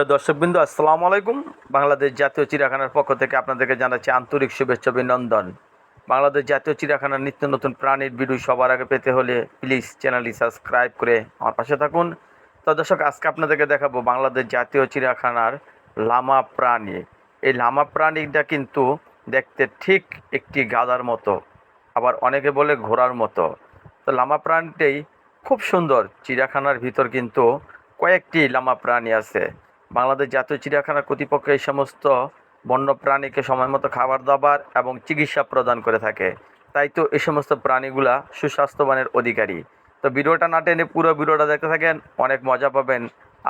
সুপ্রিয় দর্শকবৃন্দ, আসসালামু আলাইকুম। বাংলাদেশ জাতীয় চিড়িয়াখানার পক্ষ থেকে আপনাদেরকে জানাচ্ছি আন্তরিক শুভেচ্ছা অভিনন্দন। বাংলাদেশ জাতীয় চিড়িয়াখানার নিত্য নতুন প্রাণীর ভিডিও সবার আগে পেতে হলে প্লিজ চ্যানেলটি সাবস্ক্রাইব করে আমার পাশে থাকুন। তো দর্শক, আজকে আপনাদেরকে দেখাবো বাংলাদেশ জাতীয় চিড়িয়াখানার লামা প্রাণী। এই লামা প্রাণীটা কিন্তু দেখতে ঠিক একটি গাধার মতো, আবার অনেকে বলে ঘোড়ার মতো। তো লামা প্রাণীটাই খুব সুন্দর। চিড়িয়াখানার ভিতর কিন্তু কয়েকটি লামা প্রাণী আছে। বাংলাদেশ জাতীয় চিড়িয়াখানা কর্তৃপক্ষ এই সমস্ত বন্য প্রাণীকে সময় মতো খাবার দাবার এবং চিকিৎসা প্রদান করে থাকে। তাই তো এই সমস্ত প্রাণীগুলা সুস্বাস্থ্যবানের অধিকারী। তো ভিডিওটা না টেনে পুরো ভিডিওটা দেখতে থাকেন, অনেক মজা পাবেন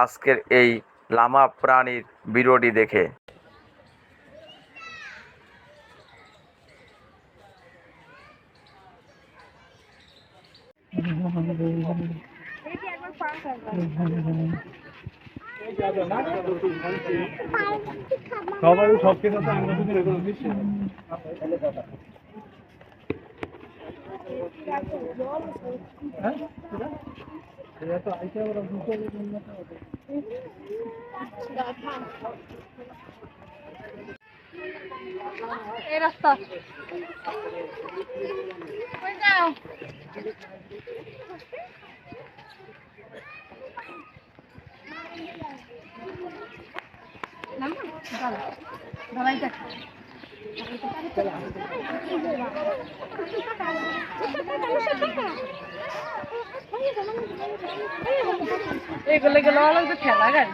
আজকের এই লামা প্রাণীর ভিডিওটি দেখে। সবাই সব কিছু আমরা যদি রেগুলার দিচ্ছি এই রাস্তা কই যাও? এগুলো গেলো তো খেলা গাড়ি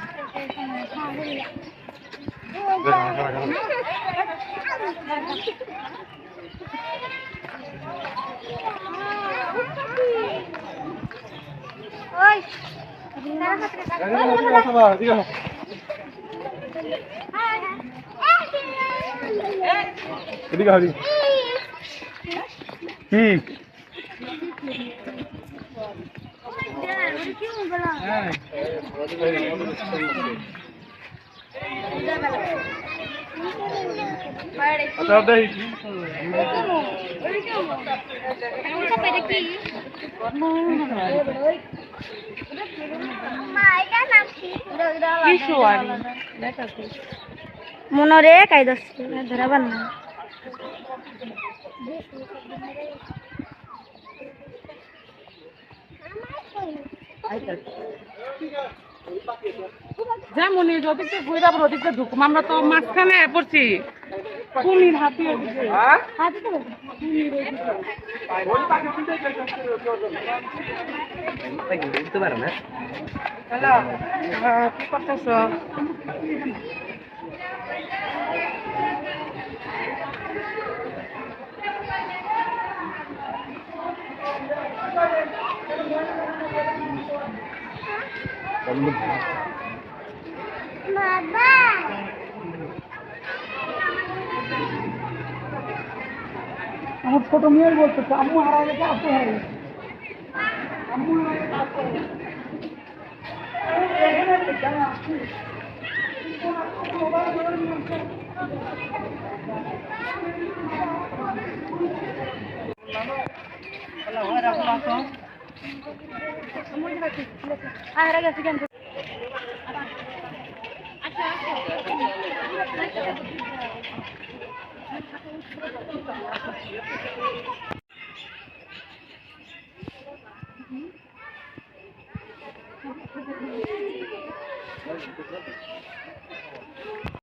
এদিকে হারি কি মনরে কায়দা ধরাবার না যেমন ওদিকে ঘুরে আবার ওদিকে ঢুকুম, আমরা তো মাঝখানে পড়ছি। কুমির হাতি হ্যালো, কি করতেছ? বাবা আমার ছোট মেয়ে বলতেছে আম্মু হারা গেছে, আপু হারা গেছে, আম্মু হারা গেছে, আপু হারা গেছে। হারা গেছে কেন?